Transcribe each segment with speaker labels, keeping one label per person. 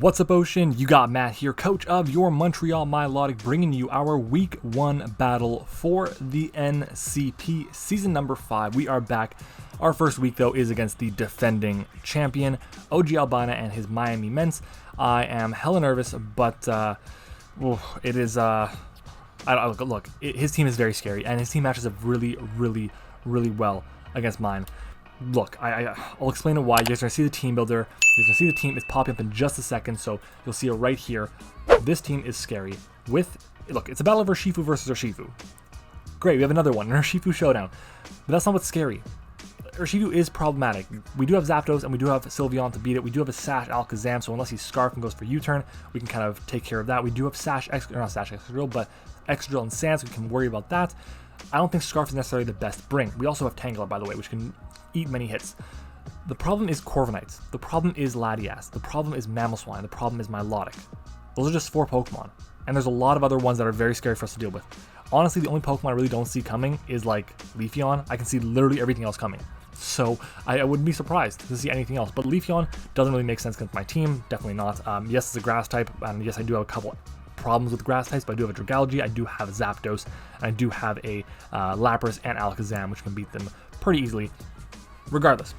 Speaker 1: What's up, Ocean? You got Matt here, coach of your Montreal Milotic, bringing you our Week 1 battle for the NCP Season number 5. We are back. Our first week, though, is against the defending champion, OG Albina and his Miami Mens. I am hella nervous, but it is... Look, his team is very scary, and his team matches up really well against mine. Look, I'll explain it why. You guys are going to see the team builder. You're going to see the team is popping up in just a second, so you'll see it right here. This team is scary. Look, it's a battle of Urshifu versus Urshifu. Great, we have another one, an Urshifu showdown. But that's not what's scary. Urshifu is problematic. We do have Zapdos, and we do have Sylveon to beat it. We do have a Sash Alakazam, so unless he Scarf and goes for U-turn, we can kind of take care of that. We do have Excadrill, but Excadrill and Sand, so we can worry about that. I don't think Scarf is necessarily the best bring. We also have Tangela, by the way, which can eat many hits. The problem is Corviknight. The problem is Latias. The problem is Mamoswine. The problem is Milotic. Those are just 4 Pokemon. And there's a lot of other ones that are very scary for us to deal with. Honestly, the only Pokemon I really don't see coming is like Leafeon. I can see literally everything else coming. So I wouldn't be surprised to see anything else. But Leafeon doesn't really make sense against my team. Definitely not. Yes, it's a grass type. And yes, I do have a couple problems with grass types, but I do have a Dragalge, I do have a Zapdos, and I do have a Lapras and Alakazam, which can beat them pretty easily. Regardless,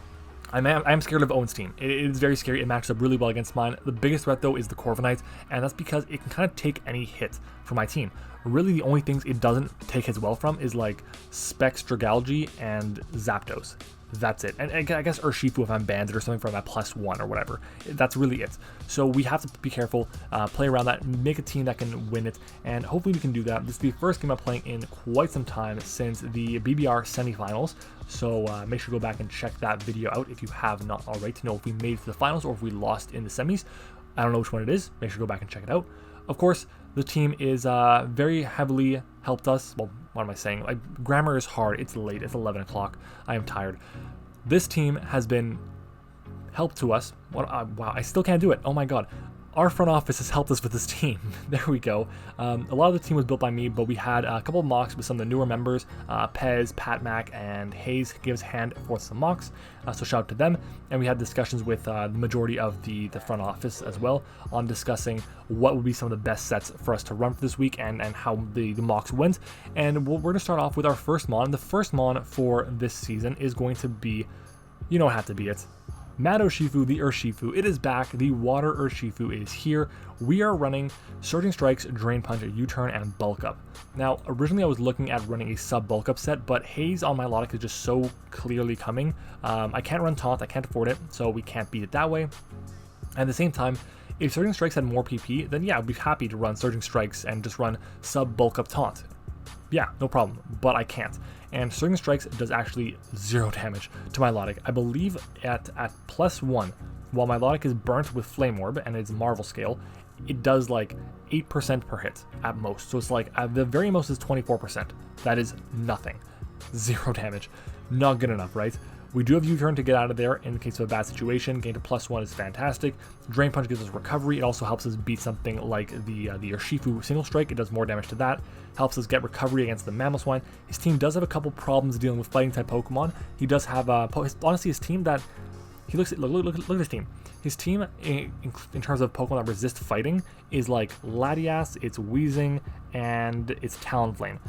Speaker 1: I am scared of Owen's team. It is very scary. It matches up really well against mine. The biggest threat, though, is the Corviknight, and that's because it can kind of take any hit from my team. Really, the only things it doesn't take hits well from is like Specs, Dragalge, and Zapdos. That's it. And I guess Urshifu if I'm banded or something from that +1 or whatever. That's really it. So we have to be careful, play around that, make a team that can win it, and hopefully we can do that. This is the first game I'm playing in quite some time since the BBR semifinals. So make sure to go back and check that video out if you have not already to know if we made it to the finals or if we lost in the semis. I don't know which one it is. Make sure to go back and check it out. Of course, the team is very heavily helped us. Well, what am I saying? Like, grammar is hard. It's late. It's 11 o'clock. I am tired. This team has been helped to us. Wow, I still can't do it. Oh my god. Our front office has helped us with this team. There we go. A lot of the team was built by me, but we had a couple of mocks with some of the newer members. Pez, Patmac, and Hayes gives hand for some mocks. So shout out to them. And we had discussions with the majority of the front office as well on discussing what would be some of the best sets for us to run for this week and how the mocks went. And we're going to start off with our first mon. The first mon for this season is going to be, you don't have to be it, MattOshea, the Urshifu. It is back. The Water Urshifu is here. We are running Surging Strikes, Drain Punch, U-turn, and Bulk Up. Now, originally I was looking at running a sub Bulk Up set, but Haze on my Milotic is just so clearly coming. I can't run Taunt. I can't afford it, so we can't beat it that way. At the same time, if Surging Strikes had more PP, then yeah, I'd be happy to run Surging Strikes and just run sub Bulk Up Taunt. Yeah, no problem, but I can't. And Surging Strikes does actually 0 damage to my Milotic. I believe at +1, while my Milotic is burnt with Flame Orb and it's Marvel scale, it does like 8% per hit at most. So it's like at the very most is 24%. That is nothing. 0 damage. Not good enough, right? We do have U-turn to get out of there in case of a bad situation. Gain to +1 is fantastic. Drain Punch gives us recovery. It also helps us beat something like the Urshifu single strike. It does more damage to that. Helps us get recovery against the Mamoswine. His team does have a couple problems dealing with fighting type Pokemon. He does have honestly his team that he looks at. Look at his team. His team in terms of Pokemon that resist fighting is like Latias, it's Weezing, and it's Talonflame.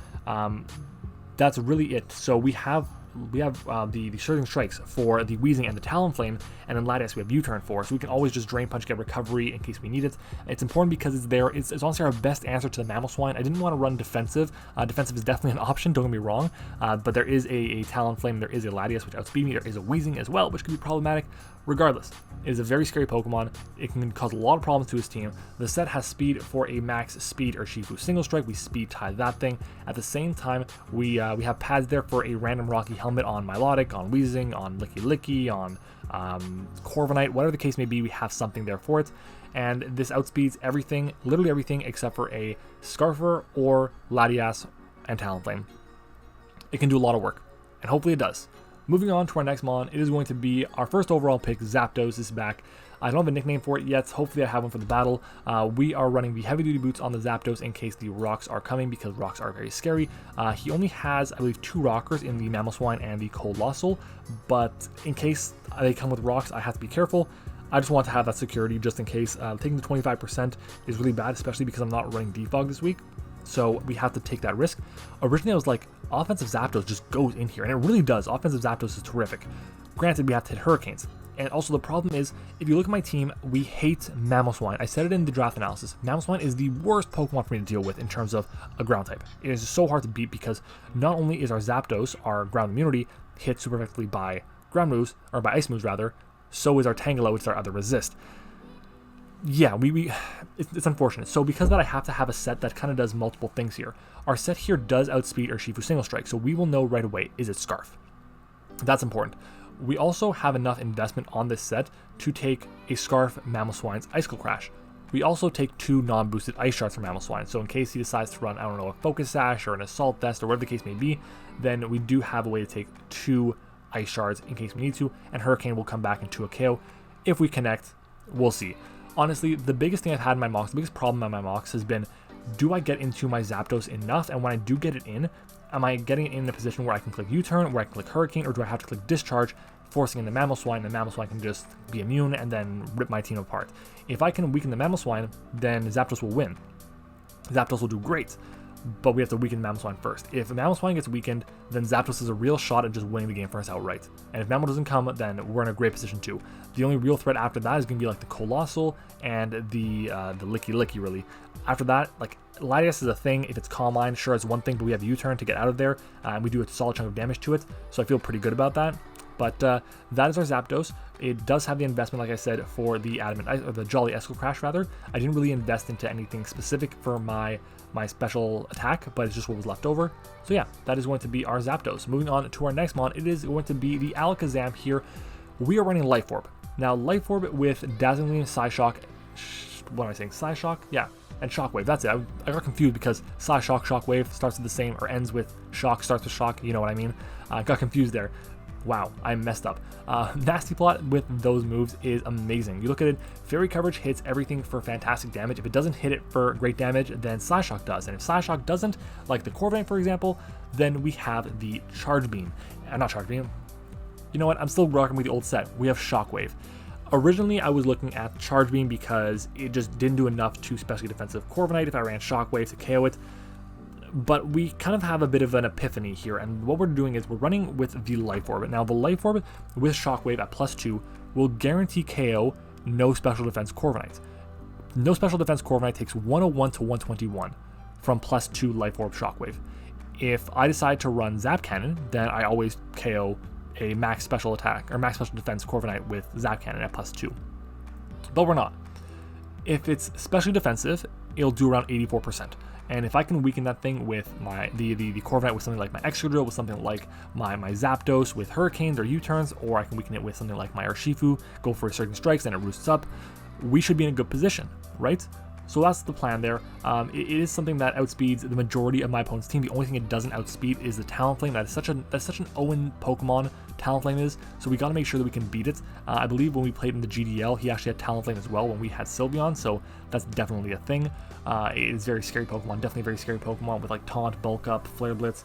Speaker 1: That's really it. So we have the Surging Strikes for the Weezing and the Talonflame, and then Latias we have U-turn for, so we can always just Drain Punch, get recovery in case we need it. It's important because it's there. It's honestly our best answer to the Mamoswine. I didn't want to run defensive. Defensive is definitely an option, don't get me wrong, but there is a Talonflame, there is a Latias which outspeed me, there is a Weezing as well, which could be problematic. Regardless, it is a very scary Pokemon. It can cause a lot of problems to his team. The set has speed for a max speed Urshifu single strike. We speed tie that thing. At the same time, we have pads there for a random Rocky Helmet on Milotic, on Weezing, on Licky, on Corviknight, whatever the case may be. We have something there for it. And this outspeeds everything, literally everything, except for a Scarfer or Latias and Talonflame. It can do a lot of work, and hopefully it does. Moving on to our next mon, it is going to be our first overall pick, Zapdos is back. I don't have a nickname for it yet. Hopefully I have one for the battle. We are running the heavy duty boots on the Zapdos in case the rocks are coming, because rocks are very scary. He only has, I believe, 2 rockers in the Mamoswine and the Colossal, but in case they come with rocks, I have to be careful. I just want to have that security just in case. Taking the 25% is really bad, especially because I'm not running defog this week. So we have to take that risk. Originally I was like, offensive Zapdos just goes in here, and it really does. Offensive Zapdos is terrific. Granted, we have to hit Hurricanes. And also the problem is, if you look at my team, we hate Mamoswine. I said it in the draft analysis. Mamoswine is the worst Pokemon for me to deal with in terms of a ground type. It is so hard to beat because not only is our Zapdos, our ground immunity, hit super effectively by ground moves, or by ice moves rather, so is our Tangela, which is our other resist. Yeah, it's unfortunate. So because of that, I have to have a set that kind of does multiple things here. Our set here does outspeed Urshifu Single Strike, so we will know right away, is it Scarf? That's important. We also have enough investment on this set to take a Scarf Mamoswine's Icicle Crash. We also take 2 non-boosted Ice Shards from Mamoswine, so in case he decides to run, I don't know, a Focus Sash or an Assault Vest or whatever the case may be, then we do have a way to take 2 Ice Shards in case we need to, and Hurricane will come back into a KO. If we connect, we'll see. Honestly, the biggest thing I've had in my mocks, the biggest problem in my mocks has been, do I get into my Zapdos enough? And when I do get it in, am I getting it in a position where I can click U-turn, where I can click Hurricane, or do I have to click Discharge, forcing in the Mamoswine, and the Mamoswine can just be immune and then rip my team apart? If I can weaken the Mamoswine, then Zapdos will win. Zapdos will do great, but we have to weaken Mamoswine first. If Mamoswine gets weakened, then Zapdos has a real shot at just winning the game for us outright. And if Mamo doesn't come, then we're in a great position too. The only real threat after that is going to be like the Colossal and the Licky Licky, really. After that, like, Latias is a thing. If it's Calm Mind, sure, it's one thing, but we have U-turn to get out of there, and we do a solid chunk of damage to it, so I feel pretty good about that. But that is our Zapdos. It does have the investment, like I said, for the Adamant, or the Jolly Icicle Crash, rather. I didn't really invest into anything specific for my special attack, but it's just what was left over. So yeah, that is going to be our Zapdos. Moving on to our next mon, it is going to be the Alakazam here. We are running Life Orb. Now, Life Orb with Dazzling, Psyshock, what am I saying, Psyshock? Yeah, and Shockwave, that's it. I got confused because Psyshock, Shockwave starts with the same, or ends with Shock, starts with Shock, you know what I mean? I got confused there. Wow, I messed up. Nasty Plot with those moves is amazing. You look at it, Fairy Coverage hits everything for fantastic damage. If it doesn't hit it for great damage, then Psyshock does. And if Psyshock doesn't, like the Corviknight for example, then we have the Charge Beam. Not Charge Beam. You know what, I'm still rocking with the old set. We have Shockwave. Originally, I was looking at Charge Beam because it just didn't do enough to specially defensive Corviknight if I ran Shockwave to KO it. But we kind of have a bit of an epiphany here, and what we're doing is we're running with the Life Orb. Now, the Life Orb with Shockwave at +2 will guarantee KO no special defense Corviknight. No special defense Corviknight takes 101 to 121 from +2 Life Orb Shockwave. If I decide to run Zap Cannon, then I always KO a max special attack, or max special defense Corviknight with Zap Cannon at +2. But we're not. If it's specially defensive, it'll do around 84%. And if I can weaken that thing with the Corviknight with something like my Excadrill, with something like my Zapdos with Hurricanes or U-turns, or I can weaken it with something like my Urshifu, go for certain strikes and it roosts up, we should be in a good position, right? So that's the plan there. It is something that outspeeds the majority of my opponent's team. The only thing it doesn't outspeed is the Talonflame. That's such an Owen Pokemon, Talonflame is, so we got to make sure that we can beat it. I believe when we played in the GDL, he actually had Talonflame as well when we had Sylveon, so that's definitely a thing. It is very scary Pokemon, definitely a very scary Pokemon with like Taunt, Bulk Up, Flare Blitz,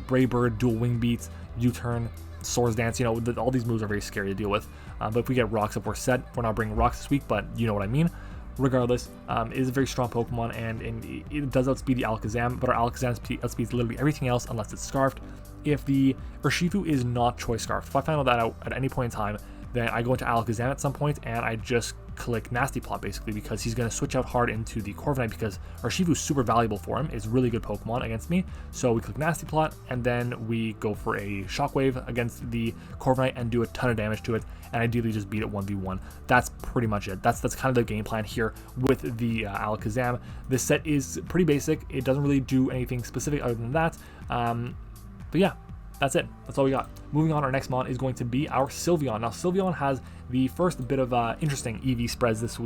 Speaker 1: Brave Bird, Dual Wing Beats, U-turn, Swords Dance, you know, all these moves are very scary to deal with. But if we get Rocks up, we're set. We're not bringing Rocks this week, but you know what I mean. Regardless, it is a very strong Pokemon, and it does outspeed the Alakazam, but our Alakazam outspeeds literally everything else unless it's Scarfed. If the Urshifu is not Choice Scarfed, if I find that out at any point in time, then I go into Alakazam at some point, and I just click Nasty Plot, basically, because he's going to switch out hard into the Corviknight, because Urshifu is super valuable for him. It's really good Pokemon against me, so we click Nasty Plot, and then we go for a Shockwave against the Corviknight and do a ton of damage to it, and ideally just beat it 1v1. That's pretty much it. That's kind of the game plan here with the Alakazam. This set is pretty basic. It doesn't really do anything specific other than that, but yeah, that's it. That's all we got. Moving on, our next mon is going to be our Sylveon. Now, Sylveon has the first bit of interesting EV spreads this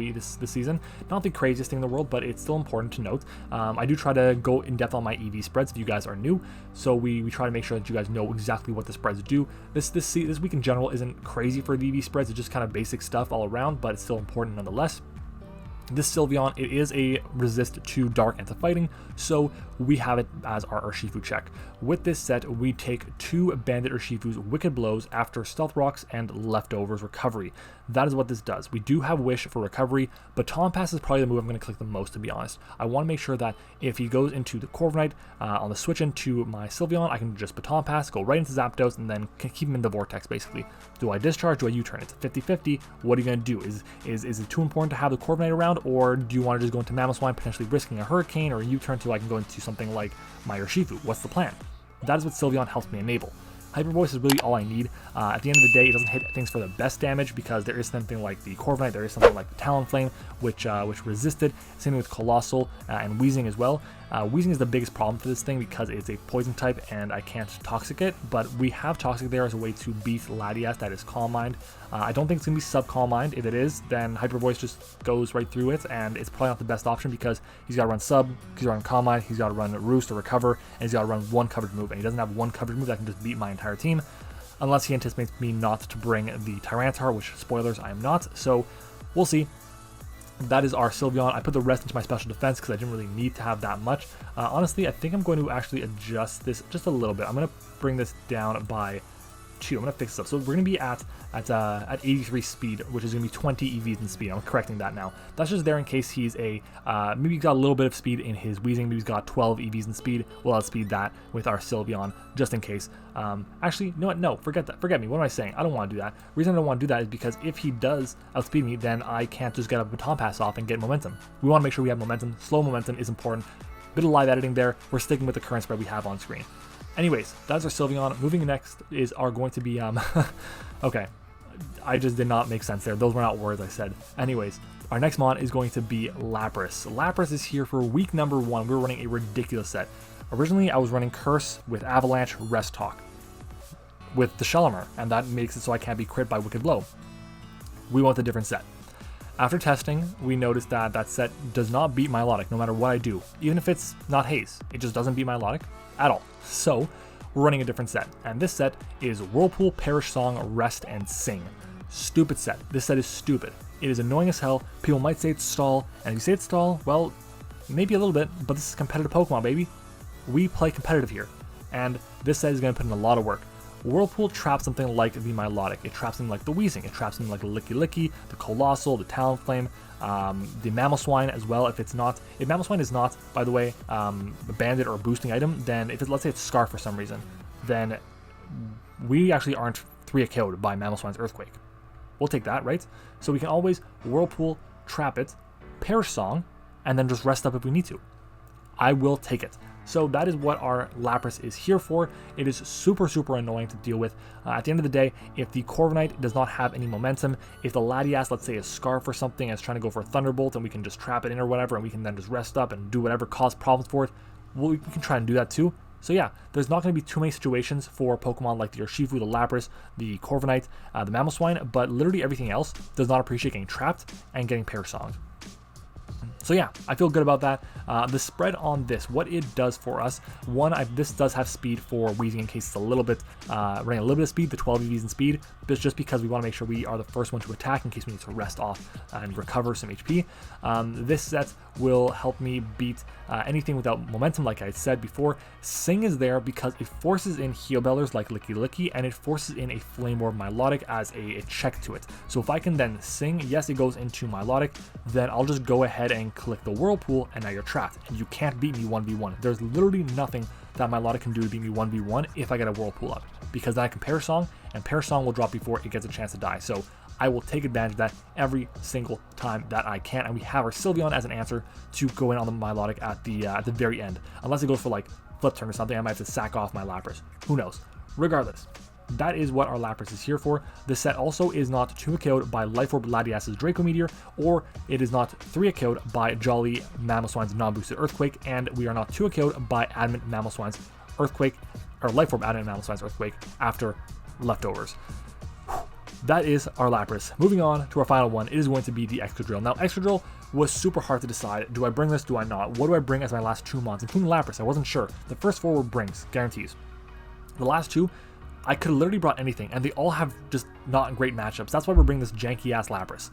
Speaker 1: season. Not the craziest thing in the world, but it's still important to note. I do try to go in depth on my EV spreads if you guys are new, so we try to make sure that you guys know exactly what the spreads do. This week in general isn't crazy for the EV spreads. It's just kind of basic stuff all around, but it's still important nonetheless. This Sylveon, it is a resist to dark and to fighting, so we have it as our Urshifu check. With this set, we take 2 Bandit Urshifu's Wicked Blows after Stealth Rocks and Leftovers Recovery. That is what this does. We do have Wish for recovery, but Baton Pass is probably the move I'm going to click the most, to be honest. I want to make sure that if he goes into the Corviknight on the switch into my Sylveon, I can just Baton Pass, go right into Zapdos, and then keep him in the Vortex, basically. Do I discharge? Do I U-turn? It's a 50-50. What are you going to do? Is it too important to have the Corviknight around, or do you want to just go into Mamoswine, potentially risking a Hurricane, or a U-turn till I can go into something like my Urshifu? What's the plan? That is what Sylveon helps me enable. Hyper Voice is really all I need. At the end of the day, it doesn't hit things for the best damage because there is something like the Corviknight, there is something like the Talonflame, which resisted. Same with Colossal and Weezing as well. Weezing is the biggest problem for this thing because it's a poison type and I can't Toxic it, but we have Toxic there as a way to beat Latias, that is Calm Mind. I don't think it's going to be sub Calm Mind. If it is, then Hyper Voice just goes right through it, and it's probably not the best option because he's got to run sub, he's got to run Calm Mind, he's got to run Roost to recover, and he's got to run one coverage move, and he doesn't have one coverage move that can just beat my entire team, unless he anticipates me not to bring the Tyranitar, which, spoilers, I am not, so we'll see. That is our Sylveon. I put the rest into my special defense because I didn't really need to have that much. Honestly, I think I'm going to actually adjust this just a little bit. I'm going to bring this down by 2. I'm going to fix this up. So we're going to be at 83 speed, which is going to be 20 EVs in speed. I'm correcting that now. That's just there in case he's maybe he's got a little bit of speed in his Weezing. Maybe he's got 12 EVs in speed. We'll outspeed that with our Sylveon just in case. Actually, you know what? No, forget that. Forget me. What am I saying? I don't want to do that. The reason I don't want to do that is because if he does outspeed me, then I can't just get a Baton Pass off and get momentum. We want to make sure we have momentum. Slow momentum is important. Bit of live editing there. We're sticking with the current spread we have on screen. Anyways, that's our Sylveon. Moving next are going to be, okay, I just did not make sense there. Those were not words I said. Anyways, our next mon is going to be Lapras. Lapras is here for week number 1. We're running a ridiculous set. Originally, I was running Curse with Avalanche, Rest Talk with the Shellimer, and that makes it so I can't be crit by Wicked Blow. We want a different set. After testing, we noticed that that set does not beat Milotic no matter what I do. Even if it's not Haze, it just doesn't beat Milotic at all. So we're running a different set, and this set is Whirlpool, Perish Song, Rest, and Sing. Stupid set. This set is stupid. It is annoying as hell. People might say it's stall, and if you say it's stall, well, maybe a little bit, but this is competitive Pokemon, baby. We play competitive here, and this set is going to put in a lot of work. Whirlpool traps something like the Milotic. It traps something like the Weezing. It traps something like the Licky Licky, the Colossal, the Talonflame, the Mamoswine as well. If Mamoswine is not, by the way, a bandit or a boosting item, then if let's say it's Scarf for some reason, then we actually aren't 3 KO'd by Mamoswine's Earthquake. We'll take that, right? So we can always Whirlpool, trap it, Perish Song, and then just rest up if we need to. I will take it. So that is what our Lapras is here for. It is super, super annoying to deal with. At the end of the day, if the Corviknight does not have any momentum, if the Latias, let's say, is Scarf or something, and is trying to go for a Thunderbolt, and we can just trap it in or whatever, and we can then just rest up and do whatever, cause problems for it, well, we can try and do that too. So yeah, there's not going to be too many situations for Pokemon like the Urshifu, the Lapras, the Corviknight, the Mamoswine, but literally everything else does not appreciate getting trapped and getting Perish Songed. So yeah, I feel good about that. The spread on this, what it does for us, this does have speed for Weezing in case it's a little bit, running a little bit of speed, the 12 EVs in speed, but it's just because we want to make sure we are the first one to attack in case we need to rest off and recover some HP. This set will help me beat anything without momentum, like I said before. Sing is there because it forces in Heal Bellers like Licky Licky, and it forces in a Flame Orb Milotic as a check to it. So if I can then Sing, yes, it goes into Milotic, then I'll just go ahead and click the Whirlpool, and now you're trapped. And you can't beat me 1v1. There's literally nothing that Milotic can do to beat me 1v1 if I get a Whirlpool up, because then I can Perish Song, and Perish Song will drop before it gets a chance to die. So I will take advantage of that every single time that I can, and we have our Sylveon as an answer to go in on the Milotic at the very end. Unless it goes for like Flip Turn or something, I might have to sack off my Lapras. Who knows? Regardless, that is what our Lapras is here for. This set also is not 2 KO'd by Life Orb Latias' Draco Meteor, or it is not 3 KO'd by Jolly Mamoswine's non-boosted Earthquake, and we are not 2 KO'd by Adamant Mamoswine's Earthquake, or Life Orb Adamant Mamoswine's Earthquake after Leftovers. That is our Lapras. Moving on to our final one, it is going to be the Excadrill. Now, Excadrill was super hard to decide. Do I bring this? Do I not? What do I bring as my last 2 mons? Including Lapras, I wasn't sure. The first 4 were brings, guarantees. The last 2, I could have literally brought anything, and they all have just not great matchups. That's why we're bringing this janky-ass Lapras.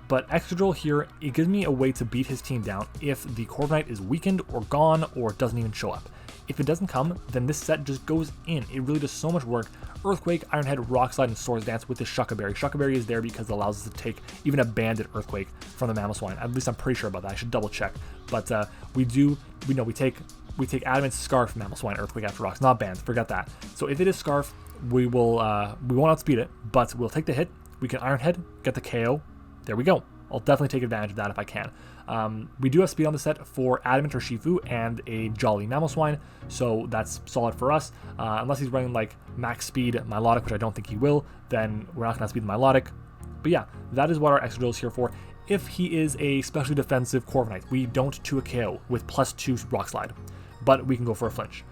Speaker 1: But Excadrill here, it gives me a way to beat his team down if the Corviknight is weakened or gone or doesn't even show up. If it doesn't come, then this set just goes in. It really does so much work. Earthquake, Iron Head, Rock Slide, and Swords Dance with the Shucca Berry. Shucca Berry is there because it allows us to take even a banded Earthquake from the Mamoswine. At least I'm pretty sure about that. I should double check. But we take Adamant, Scarf, Mamoswine, Earthquake after Rocks. Not banned. Forget that. So if it is Scarf, we won't outspeed it, but we'll take the hit. We can Iron Head, get the KO. There we go. I'll definitely take advantage of that if I can. We do have speed on the set for Adamant Urshifu and a Jolly Mamoswine, so that's solid for us. Unless he's running like max speed Milotic, which I don't think he will, then we're not going to speed the Milotic. But yeah, that is what our Excadrill is here for. If he is a specially defensive Corviknight, we don't 2 a KO with +2 Rock Slide, but we can go for a flinch.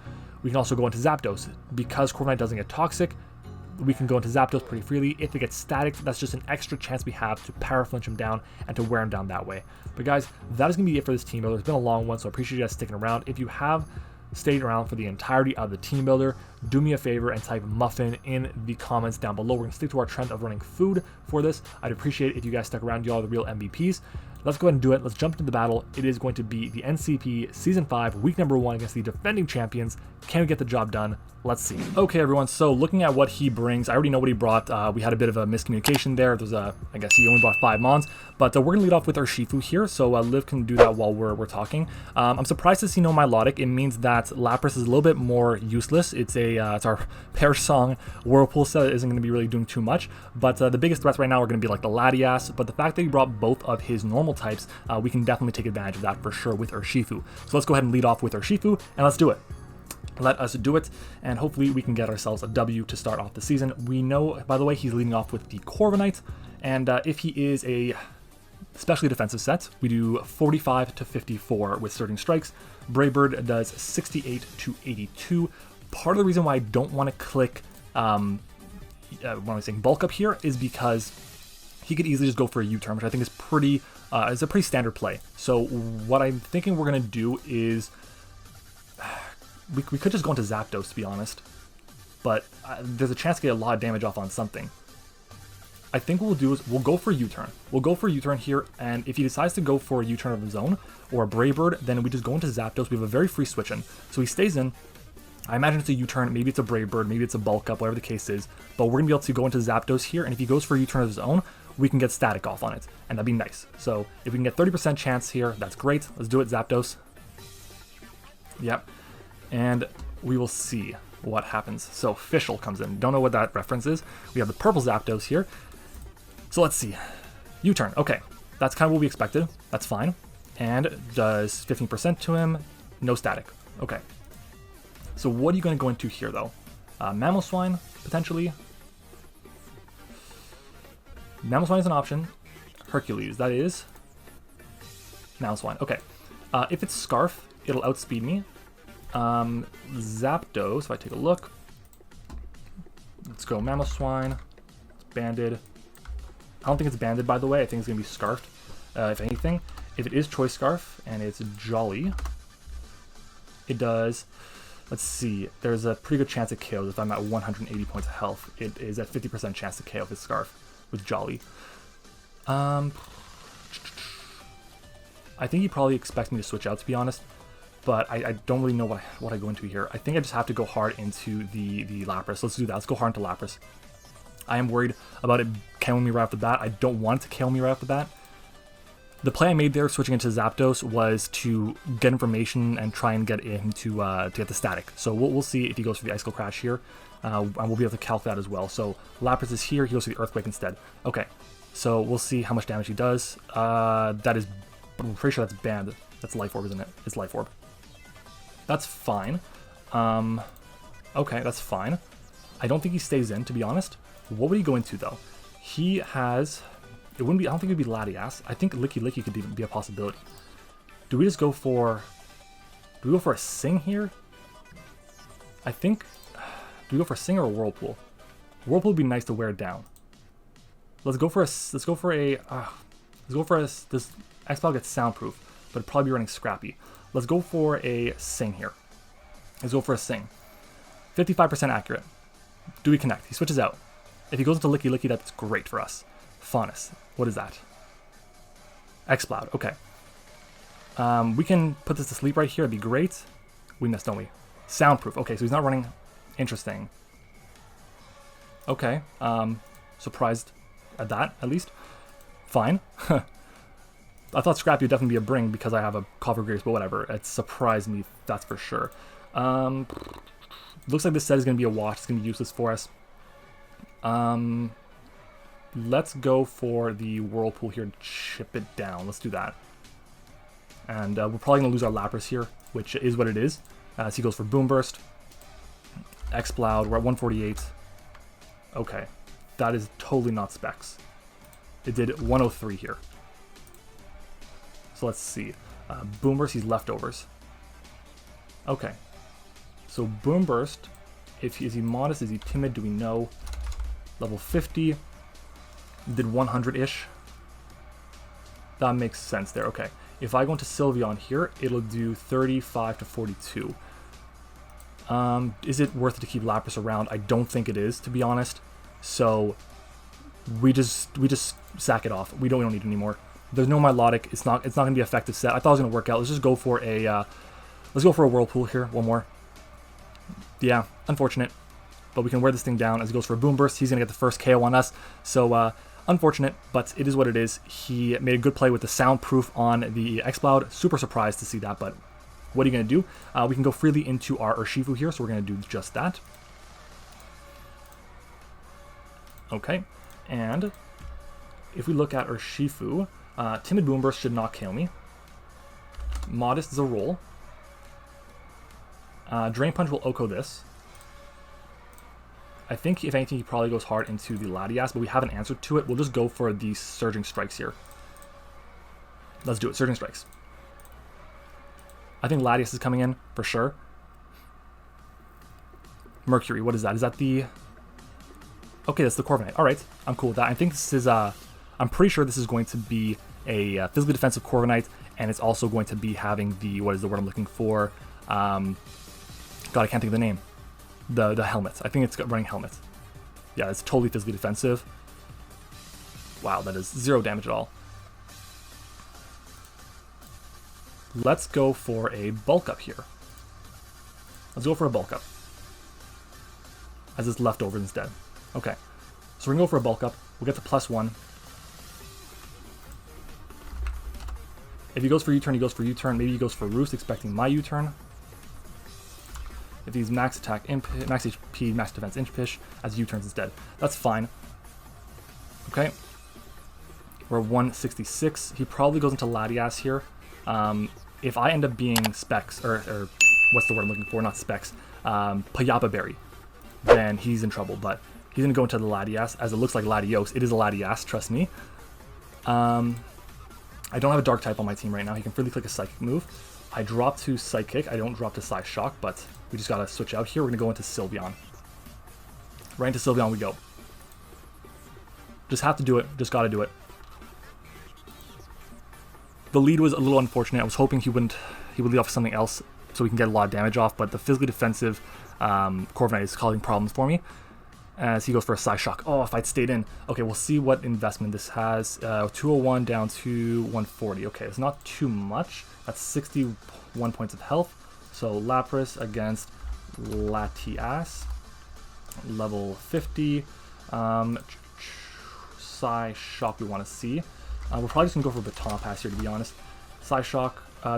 Speaker 1: We can also go into Zapdos. Because Corviknight doesn't get toxic, we can go into Zapdos pretty freely. If it gets static, that's just an extra chance we have to power flinch him down and to wear him down that way. But guys, that is going to be it for this team builder. It's been a long one, so I appreciate you guys sticking around. If you have stayed around for the entirety of the team builder, do me a favor and type muffin in the comments down below. We're going to stick to our trend of running food for this. I'd appreciate it if you guys stuck around. You all are the real MVPs. Let's go ahead and do it. Let's jump into the battle. It is going to be the NCP Season 5, Week number 1 against the defending champions. Can we get the job done? Let's see. Okay, everyone, so looking at what he brings, I already know what he brought. We had a bit of a miscommunication there. There's I guess he only brought 5 Mons, but we're going to lead off with Urshifu here, so Liv can do that while we're talking. I'm surprised to see no Milotic. It means that Lapras is a little bit more useless. It's our Pear Song Whirlpool set isn't going to be really doing too much, but the biggest threats right now are going to be like the Latias, but the fact that he brought both of his normal types, we can definitely take advantage of that for sure with Urshifu. So let's go ahead and lead off with Urshifu, and let's do it. Let us do it, and hopefully we can get ourselves a W to start off the season. We know, by the way, he's leading off with the Corviknight, and if he is a especially defensive set, we do 45 to 54 with Surging Strikes. Brave Bird does 68 to 82. Part of the reason why I don't want to click, what am I saying, bulk up here is because he could easily just go for a U-turn, which I think is is a pretty standard play. So what I'm thinking we're going to do is we could just go into Zapdos, to be honest, but there's a chance to get a lot of damage off on something. I think what we'll do is we'll go for a U-turn. We'll go for a U-turn here, and if he decides to go for a U-turn of his own or a Brave Bird, then we just go into Zapdos. We have a very free switch in, so he stays in. I imagine it's a U-turn, maybe it's a Brave Bird, maybe it's a bulk up, whatever the case is, but we're going to be able to go into Zapdos here, and if he goes for a U-turn of his own, we can get static off on it, and that'd be nice. So if we can get 30% chance here, that's great. Let's do it, Zapdos. Yep. And we will see what happens. So Fischl comes in. Don't know what that reference is. We have the purple Zapdos here. So let's see. U-turn. Okay. That's kind of what we expected. That's fine. And does 15% to him. No static. Okay. So what are you going to go into here, though? Mamoswine, potentially. Mamoswine is an option. Hercules. That is Mamoswine. Okay. If it's Scarf, it'll outspeed me. Zapdos, if I take a look, let's go Mamoswine, it's banded. I don't think it's banded, by the way. I think it's going to be Scarfed, if anything. If it is Choice Scarf, and it's Jolly, it does, let's see, there's a pretty good chance it KOs if I'm at 180 points of health. It is at 50% chance to KO if it's Scarf with Jolly. I think he probably expects me to switch out, to be honest. But I don't really know what I go into here. I think I just have to go hard into the Lapras. Let's do that. Let's go hard into Lapras. I am worried about it KOing me right off the bat. I don't want it to KO me right off the bat. The play I made there, switching into Zapdos, was to get information and try and get him to get the static. So we'll see if he goes for the Icicle Crash here. And we'll be able to calc that as well. So Lapras is here. He goes for the Earthquake instead. Okay. So we'll see how much damage he does. That is, I'm pretty sure that's banned. That's Life Orb, isn't it? It's Life Orb. That's fine. Okay, that's fine. I don't think he stays in, to be honest. What would he go into, though? He has... It wouldn't be... I don't think it would be Latias. I think Licky Licky could even be a possibility. Do we just go for... Do we go for a Sing here? I think... Do we go for a Sing or a Whirlpool? Whirlpool would be nice to wear it down. Let's go for a... Let's go for a... This X-Ball gets soundproof, but it'd probably be running Scrappy. Let's go for a Sing here. Let's go for a Sing. 55% accurate. Do we connect? He switches out. If he goes into Licky Licky, that's great for us. Faunus. What is that? X-Cloud, okay. We can put this to sleep right here, that'd be great. We missed, don't we? Soundproof, okay, so he's not running. Interesting. Okay, surprised at that, at least. Fine. I thought Scrappy would definitely be a bring because I have a Copper Grapes, but whatever. It surprised me, that's for sure. Looks like this set is going to be a wash. It's going to be useless for us. Let's go for the Whirlpool here and chip it down. Let's do that. And we're probably going to lose our Lapras here, which is what it is. So he goes for Boom Burst. X-Cloud, we're at 148. Okay, that is totally not specs. It did 103 here. So let's see. Boom Burst, he's leftovers. Okay. So Boom Burst, is he modest? Is he timid? Do we know? Level 50. Did 100-ish. That makes sense there. Okay. If I go into Sylveon here, it'll do 35 to 42. Is it worth it to keep Lapras around? I don't think it is, to be honest. So we just sack it off. We don't need it anymore. There's no Milotic. It's not gonna be an effective set. I thought it was gonna work out. Let's just go for a Whirlpool here. One more. Yeah, unfortunate. But we can wear this thing down as he goes for a Boom Burst. He's gonna get the first KO on us. So unfortunate, but it is what it is. He made a good play with the Soundproof on the X-Cloud. Super surprised to see that, but what are you gonna do? We can go freely into our Urshifu here, so we're gonna do just that. Okay, and if we look at Urshifu, Timid Boom Burst should not kill me. Modest is a roll. Drain Punch will Oko this. I think, if anything, he probably goes hard into the Latias, but we have an answer to it. We'll just go for the Surging Strikes here. Let's do it. Surging Strikes. I think Latias is coming in, for sure. Mercury, what is that? Is that the... Okay, that's the Corviknight. Alright, I'm cool with that. I think this is... I'm pretty sure this is going to be a physically defensive Corviknight, and it's also going to be having the... What is the word I'm looking for? God, I can't think of the name. The helmet. I think it's running helmet. Yeah, it's totally physically defensive. Wow, that is 0 damage at all. Let's go for a bulk up here. Let's go for a bulk up. As it's leftover instead. Okay. So we're going to go for a bulk up. We'll get the +1. If he goes for U-turn, he goes for U-turn. Maybe he goes for Roost, expecting my U-turn. If he's max attack, max HP, max defense, Impish, as U-turns instead. That's fine. Okay. We're 166. He probably goes into Latias here. If I end up being Specs, or what's the word I'm looking for? Not Specs. Payapa Berry. Then he's in trouble. But he's going to go into the Latias, as it looks like Latios. It is a Latias, trust me. I don't have a Dark type on my team right now. He can freely click a Psychic move. I drop to Psychic. I don't drop to Psyshock, but we just got to switch out here. We're going to go into Sylveon. Right into Sylveon we go. Just have to do it. Just got to do it. The lead was a little unfortunate. I was hoping he would lead off something else so we can get a lot of damage off, but the physically defensive Corviknight is causing problems for me. As he goes for a Psyshock. Oh, if I'd stayed in. Okay, we'll see what investment this has. 201 down to 140. Okay, it's not too much. That's 61 points of health. So Lapras against Latias. Level 50. Psyshock we want to see. We're probably just going to go for Baton Pass here, to be honest. Psyshock,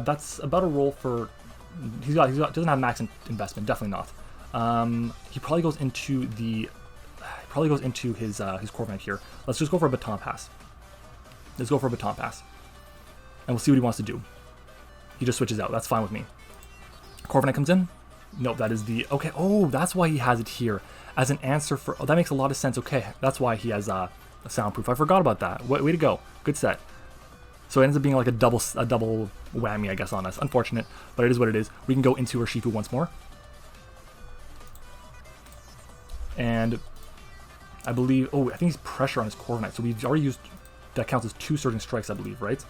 Speaker 1: that's about a roll for... He doesn't have max investment, definitely not. He probably goes into the... his Corviknight here. Let's just go for a Baton Pass. Let's go for a Baton Pass. And we'll see what he wants to do. He just switches out. That's fine with me. Corviknight comes in. Nope, that is the... Okay, oh, that's why he has it here. As an answer for... Oh, that makes a lot of sense. Okay, that's why he has a Soundproof. I forgot about that. Way to go. Good set. So it ends up being like a double whammy, I guess, on us. Unfortunate, but it is what it is. We can go into Urshifu once more. And I believe... Oh, I think he's pressure on his Corviknight. So we've already used... That counts as 2 Surging Strikes, I believe, right?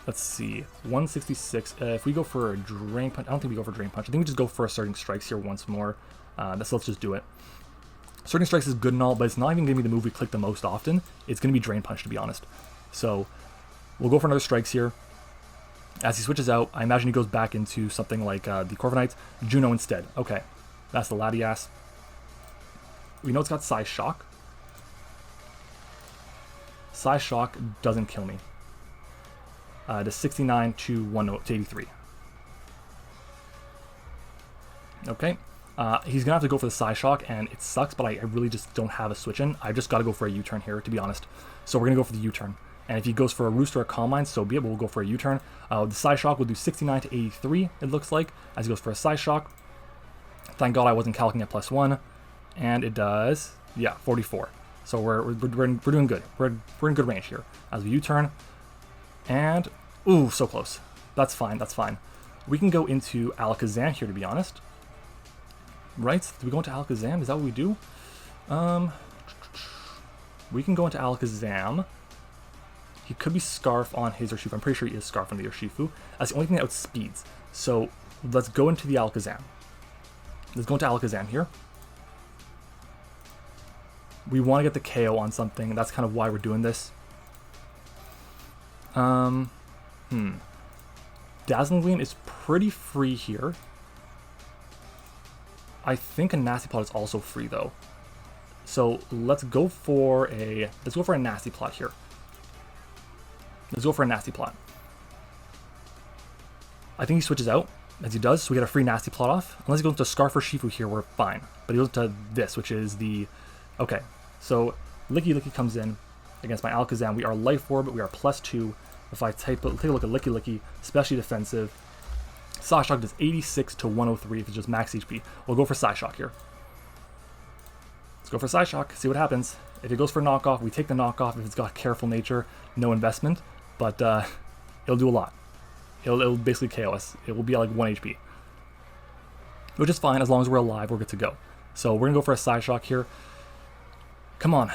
Speaker 1: Let's see. 166. If we go for a Drain Punch... I don't think we go for Drain Punch. I think we just go for a Surging Strikes here once more. Let's just do it. Surging Strikes is good and all, but it's not even going to be the move we click the most often. It's going to be Drain Punch, to be honest. So we'll go for another Strikes here. As he switches out, I imagine he goes back into something like the Corviknight. Juno instead. Okay, that's the Latias. We know it's got Psy Shock. Psy Shock doesn't kill me. To 69 to 83. Okay. He's going to have to go for the Psy Shock, and it sucks, but I really just don't have a switch in. I've just got to go for a U-turn here, to be honest. So we're going to go for the U-turn. And if he goes for a Roost or a Calm Mind, so be it, but we'll go for a U-turn. The Psy Shock will do 69 to 83, it looks like, as he goes for a Psy Shock. Thank God I wasn't calcing at +1. And it does, yeah, 44. So we're doing good. We're in good range here. As we U-turn, and, ooh, so close. That's fine, that's fine. We can go into Alakazam here, to be honest. Right? Do we go into Alakazam? Is that what we do? We can go into Alakazam. He could be Scarf on his Urshifu. I'm pretty sure he is Scarf on the Urshifu. That's the only thing that outspeeds. So let's go into the Alakazam. Let's go into Alakazam here. We want to get the KO on something. That's kind of why we're doing this. Dazzling Gleam is pretty free here. I think a Nasty Plot is also free though. So let's go for a Nasty Plot here. Let's go for a Nasty Plot. I think he switches out, as he does, so we get a free Nasty Plot off. Unless he goes into Scarf or Shifu here, we're fine. But he goes into this, which is the... Okay, so Licky Licky comes in against my Alakazam. We are Life Orb, we are +2. If I take a look at Licky Licky, especially defensive, Psy Shock does 86 to 103 if it's just max HP. We'll go for Psy Shock here. Let's go for Psy Shock, see what happens. If it goes for knockoff, we take the knockoff. If it's got Careful Nature, no investment. But it'll do a lot. It'll basically KO us. It will be at like 1 HP. Which is fine, as long as we're alive, we're good to go. So we're going to go for a Psy Shock here. Come on.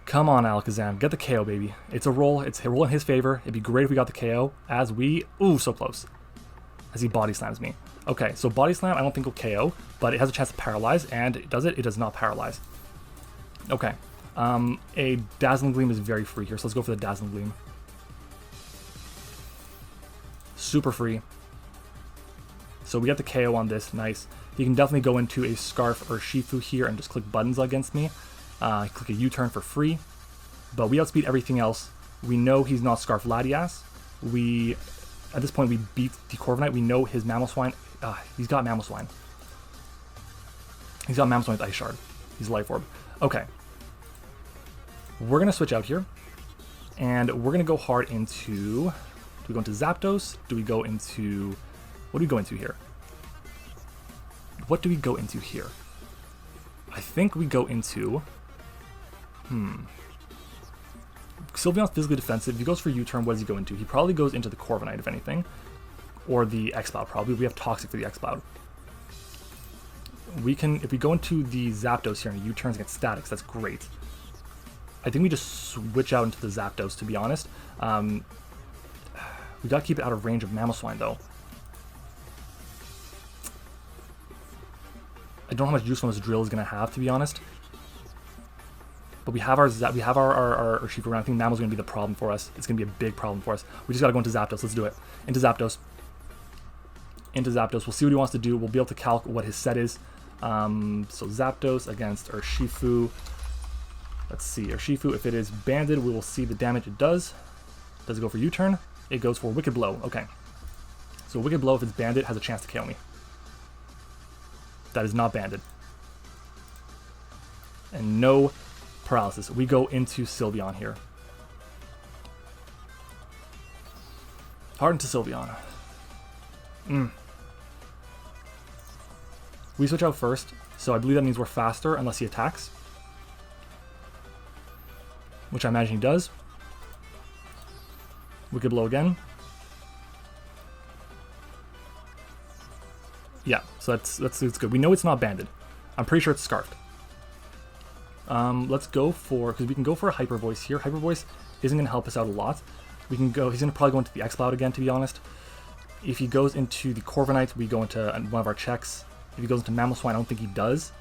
Speaker 1: Come on, Alakazam. Get the KO, baby. It's a roll. It's a roll in his favor. It'd be great if we got the KO as we... Ooh, so close. As he Body Slams me. Okay, so Body Slam I don't think will KO, but it has a chance to paralyze, and does it? It does not paralyze. Okay. A Dazzling Gleam is very free here, so let's go for the Dazzling Gleam. Super free. So we get the KO on this, nice. He can definitely go into a Scarf or Shifu here and just click buttons against me. Click a U-turn for free. But we outspeed everything else. We know he's not Scarf Latias. At this point, we beat the Corviknight. We know his Mamoswine. He's got Mamoswine. He's got Mamoswine with Ice Shard. He's Life Orb. Okay. We're going to switch out here. And we're going to go hard into... Do we go into Zapdos? Do we go into... What do we go into here? What do we go into here? I think we go into... Sylveon's physically defensive. If he goes for U-turn, what does he go into? He probably goes into the Corviknight, if anything. Or the X-Cloud, probably. We have Toxic for the X-Cloud. We can... If we go into the Zapdos here and U-turns against Statics, that's great. I think we just switch out into the Zapdos, to be honest. We gotta keep it out of range of Mamoswine, though. I don't know how much juice on this drill is gonna have, to be honest. But we have our Urshifu around. I think Mamo's gonna be the problem for us. It's gonna be a big problem for us. We just gotta go into Zapdos. Let's do it. Into Zapdos. Into Zapdos. We'll see what he wants to do. We'll be able to calc what his set is. So Zapdos against Urshifu. Let's see. Urshifu, if it is banded, we will see the damage it does. Does it go for U-turn? It goes for Wicked Blow. Okay. So Wicked Blow, if it's banded, has a chance to KO me. That is not banded. And no paralysis. We go into Sylveon here. Hard into Sylveon. We switch out first, so I believe that means we're faster unless he attacks. Which I imagine he does. Wicked Blow again. Yeah, so that's good. We know it's not banded. I'm pretty sure it's Scarfed. Let's go for, because we can go for a Hyper Voice here. Hyper Voice isn't going to help us out a lot. We can go, he's going to probably go into the X-Cloud again, to be honest. If he goes into the Corviknight, we go into one of our checks. If he goes into Mamoswine, I don't think he does.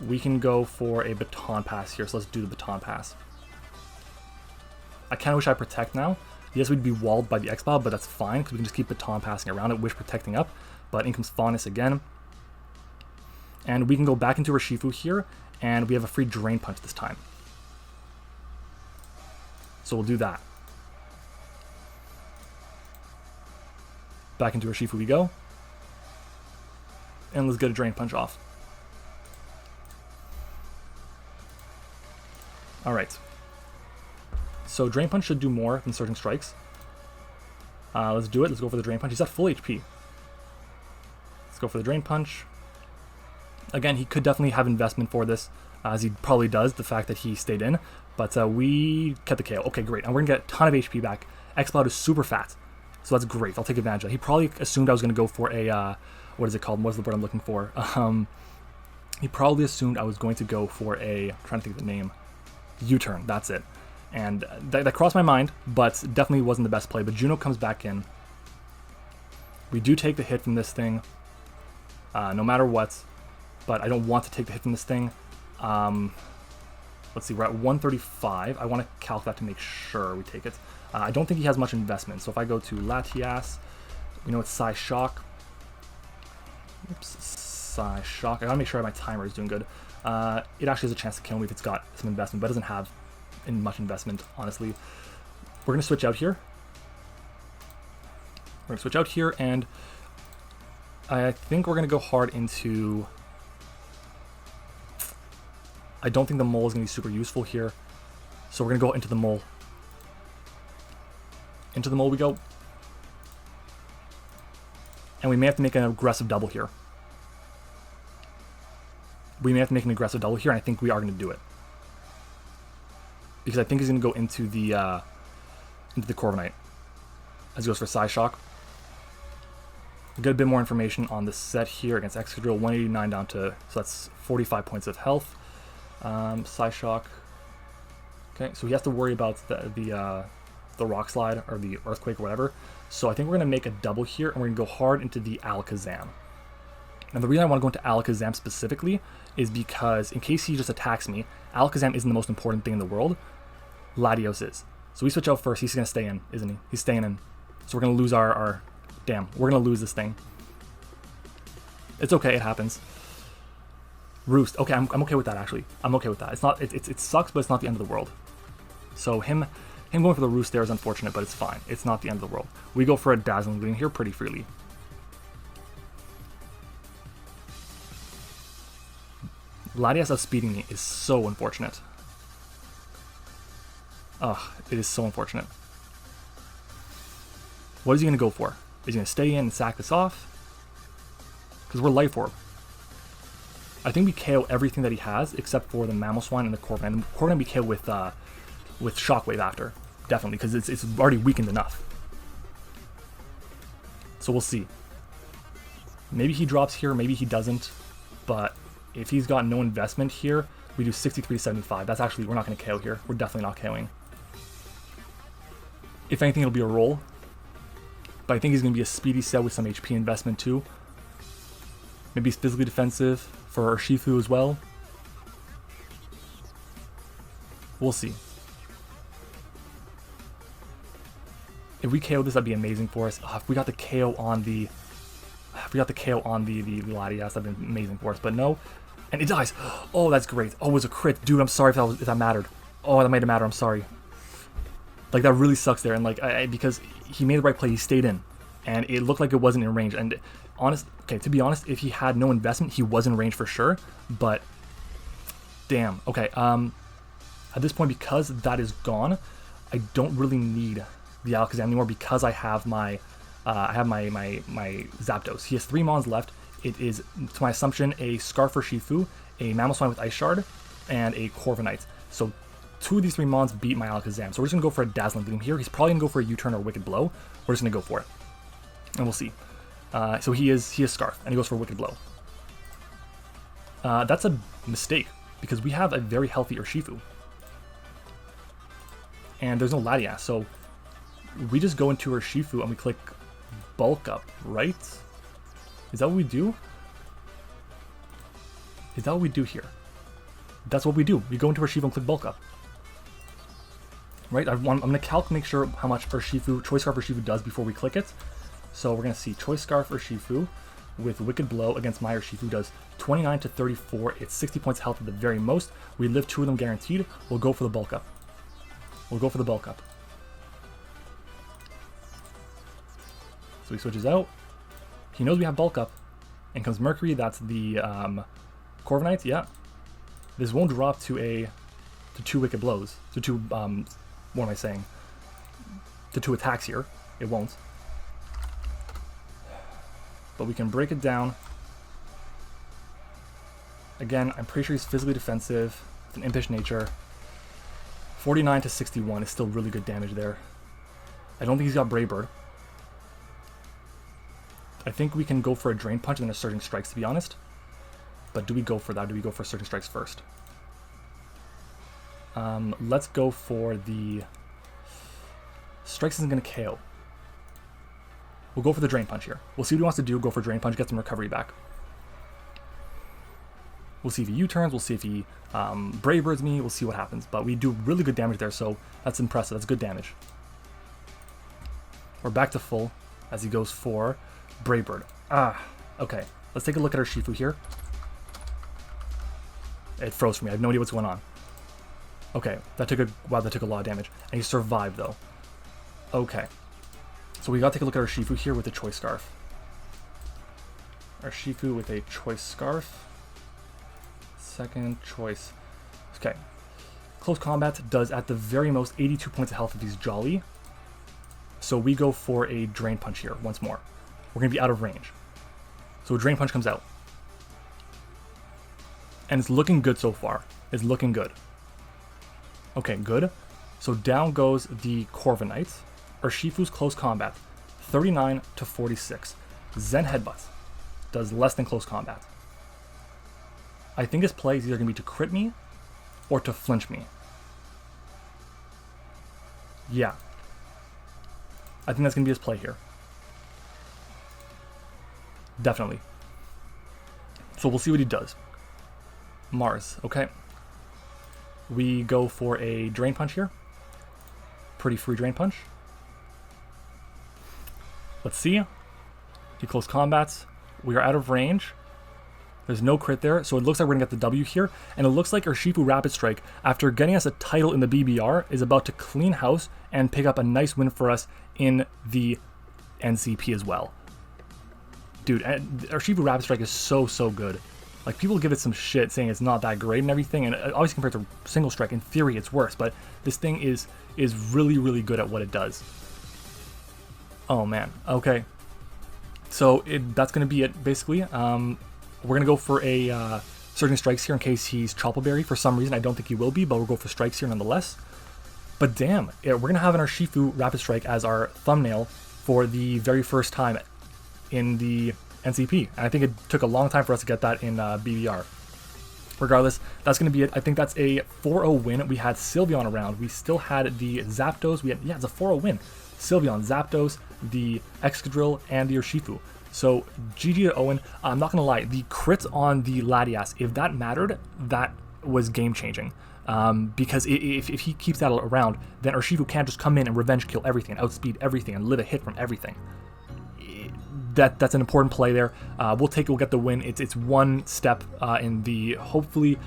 Speaker 1: we can go for a baton pass here. So let's do the baton pass. I kind of wish I protect now. Yes, we'd be walled by the X-Bile, but that's fine because we can just keep baton passing around it, wish protecting up. But in comes Faunus again. And we can go back into Urshifu here, and we have a free Drain Punch this time. So we'll do that. Back into Urshifu we go. And let's get a Drain Punch off. Alright. So Drain Punch should do more than Surging Strikes. Let's do it. Let's go for the Drain Punch. He's at full HP. Let's go for the Drain Punch. Again, he could definitely have investment for this, as he probably does, the fact that he stayed in. But we kept the KO. Okay, great. And we're going to get a ton of HP back. X-Cloud is super fat. So that's great. I'll take advantage of it. He probably assumed I was going to go for a... what is it called? What's the word I'm looking for? He probably assumed I was going to go for a... I'm trying to think of the name. U-turn. That's it. And that crossed my mind, but definitely wasn't the best play. But Juno comes back in. We do take the hit from this thing, no matter what. But I don't want to take the hit from this thing. Let's see, we're at 135. I want to calc that to make sure we take it. I don't think he has much investment. So if I go to Latias, we know it's Psy Shock. Oops, Psy Shock. I gotta make sure my timer is doing good. It actually has a chance to kill me if it's got some investment, but it doesn't have much investment, honestly. We're gonna switch out here. We're gonna switch out here, and I think we're gonna go hard into... I don't think the mole is gonna be super useful here, so we're gonna go into the mole. Into the mole we go. And we may have to make an aggressive double here. We may have to make an aggressive double here, and I think we are going to do it. Because I think he's going to go into the Corviknight as he goes for Psy Shock. We'll get a bit more information on the set here against Excadrill. 189 down to, so that's 45 points of health. Psy Shock. Okay, so he has to worry about the Rock Slide or the Earthquake or whatever. So I think we're going to make a double here, and we're going to go hard into the Alakazam. Now the reason I want to go into Alakazam specifically is because in case he just attacks me, Alakazam isn't the most important thing in the world. Latios is. So we switch out first. He's going to stay in, isn't he? He's staying in. So we're going to lose our... Damn, we're going to lose this thing. It's okay, it happens. Roost. Okay, I'm okay with that, actually. I'm okay with that. It's not... It sucks, but it's not the end of the world. So him going for the Roost there is unfortunate, but it's fine. It's not the end of the world. We go for a Dazzling Gleam here pretty freely. Latias outspeeding me is so unfortunate. Ugh, it is so unfortunate. What is he going to go for? Is he going to stay in and sack this off? Because we're Life Orb. I think we KO everything that he has except for the Mamoswine and the Corviknight. And the Corviknight we KO with Shockwave after. Definitely, because it's already weakened enough. So we'll see. Maybe he drops here, maybe he doesn't. But if he's got no investment here, we do 63 to 75. That's actually, we're not going to KO here. We're definitely not KOing. If anything, it'll be a roll. But I think he's going to be a speedy set with some HP investment too. Maybe he's physically defensive for Urshifu as well. We'll see. If we KO this, that'd be amazing for us. If we got the KO on the... If we got the KO on the Latias, that'd be amazing for us. But no. And it dies. Oh, that's great. Oh, it was a crit. Dude, I'm sorry if that mattered. Oh, that might have mattered. I'm sorry. Like, that really sucks there. And, like, because he made the right play. He stayed in. And it looked like it wasn't in range. And to be honest, if he had no investment, he was in range for sure. But, damn. Okay, at this point, because that is gone, I don't really need the Alakazam anymore because I have my Zapdos. He has 3 Mons left. It is, to my assumption, a Scarf Urshifu, a Mamoswine with Ice Shard, and a Corviknight. So 2 of these 3 Mons beat my Alakazam. So we're just going to go for a Dazzling Gleam here. He's probably going to go for a U-turn or Wicked Blow. We're just going to go for it. And we'll see. So he is Scarf, and he goes for Wicked Blow. That's a mistake, because we have a very healthy Urshifu. And there's no Latias, so we just go into Urshifu and we click Bulk Up, right? Is that what we do? Is that what we do here? That's what we do. We go into Urshifu and click bulk up. Right? I'm going to make sure how much Urshifu, Choice Scarf Urshifu does before we click it. So we're going to see Choice Scarf Urshifu with Wicked Blow against my Urshifu does 29 to 34. It's 60 points of health at the very most. We live 2 of them guaranteed. We'll go for the bulk up. We'll go for the bulk up. So he switches out. He knows we have bulk up. And comes Mercury. That's the Corviknight. Yeah. This won't drop to 2 Wicked Blows. To 2, what am I saying? To 2 attacks here. It won't. But we can break it down. Again, I'm pretty sure he's physically defensive. It's an impish nature. 49 to 61 is still really good damage there. I don't think he's got Brave Bird. I think we can go for a Drain Punch and then a Surging Strikes, to be honest. But do we go for that? Do we go for Surging Strikes first? Let's go for the... Strikes isn't going to KO. We'll go for the Drain Punch here. We'll see what he wants to do. Go for Drain Punch, get some recovery back. We'll see if he U-turns. We'll see if he Brave Birds me. We'll see what happens. But we do really good damage there, so that's impressive. That's good damage. We're back to full as he goes for Brave Bird. Okay. Let's take a look at our Urshifu here. It froze for me. I have no idea what's going on. Okay, that took a lot of damage. And he survived, though. Okay. So we gotta take a look at our Urshifu here with the Choice Scarf. Urshifu with a Choice Scarf. Second choice. Okay. Close Combat does at the very most 82 points of health if he's Jolly. So we go for a Drain Punch here once more. We're gonna be out of range. So a Drain Punch comes out. And it's looking good so far. It's looking good. Okay, good. So down goes the Corviknight. Urshifu's Close Combat, 39 to 46. Zen Headbutt does less than Close Combat. I think his play is either going to be to crit me or to flinch me. Yeah. I think that's going to be his play here. Definitely. So we'll see what he does. Mars, okay. We go for a Drain Punch here. Pretty free Drain Punch. Let's see. He Close Combats. We are out of range. There's no crit there, so it looks like we're going to get the W here. And it looks like Urshifu Rapid Strike, after getting us a title in the BBR, is about to clean house and pick up a nice win for us in the NCP as well. Dude, Urshifu Rapid Strike is so good. Like, people give it some shit saying it's not that great and everything, and obviously compared to Single Strike, in theory it's worse, but this thing is really good at what it does. Oh man, okay. So that's going to be it, basically. We're going to go for a Surging Strikes here in case he's Choppleberry. For some reason, I don't think he will be, but we'll go for Strikes here nonetheless. But damn, we're going to have an Urshifu Rapid Strike as our thumbnail for the very first time in the NCP. And I think it took a long time for us to get that in BBR. Regardless, that's going to be it. I think that's a 4-0 win. We had Sylveon around. We still had the Zapdos. It's a 4-0 win. Sylveon, Zapdos, the Excadrill, and the Urshifu. So GG to Owen. I'm not gonna lie, the crit on the Latias, if that mattered, that was game changing. Because if he keeps that around, then Urshifu can't just come in and revenge kill everything, and outspeed everything, and live a hit from everything. That's an important play there. We'll get the win. It's one step in the hopefully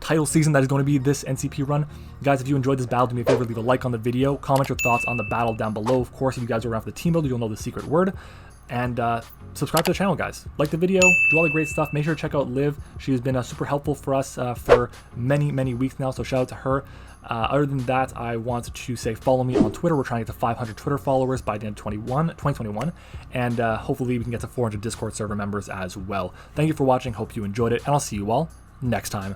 Speaker 1: title season that is going to be this NCP run. Guys, if you enjoyed this battle, do me a favor, leave a like on the video, comment your thoughts on the battle down below. Of course, if you guys are around for the Teambuilder, you'll know the secret word. And subscribe to the channel, guys. Like the video, do all the great stuff. Make sure to check out Liv. She has been super helpful for us for many weeks now, so shout out to her. Other than that, I want to say follow me on Twitter. We're trying to get to 500 Twitter followers by the end of 2021, and hopefully we can get to 400 Discord server members as well. Thank you for watching. Hope you enjoyed it, and I'll see you all next time.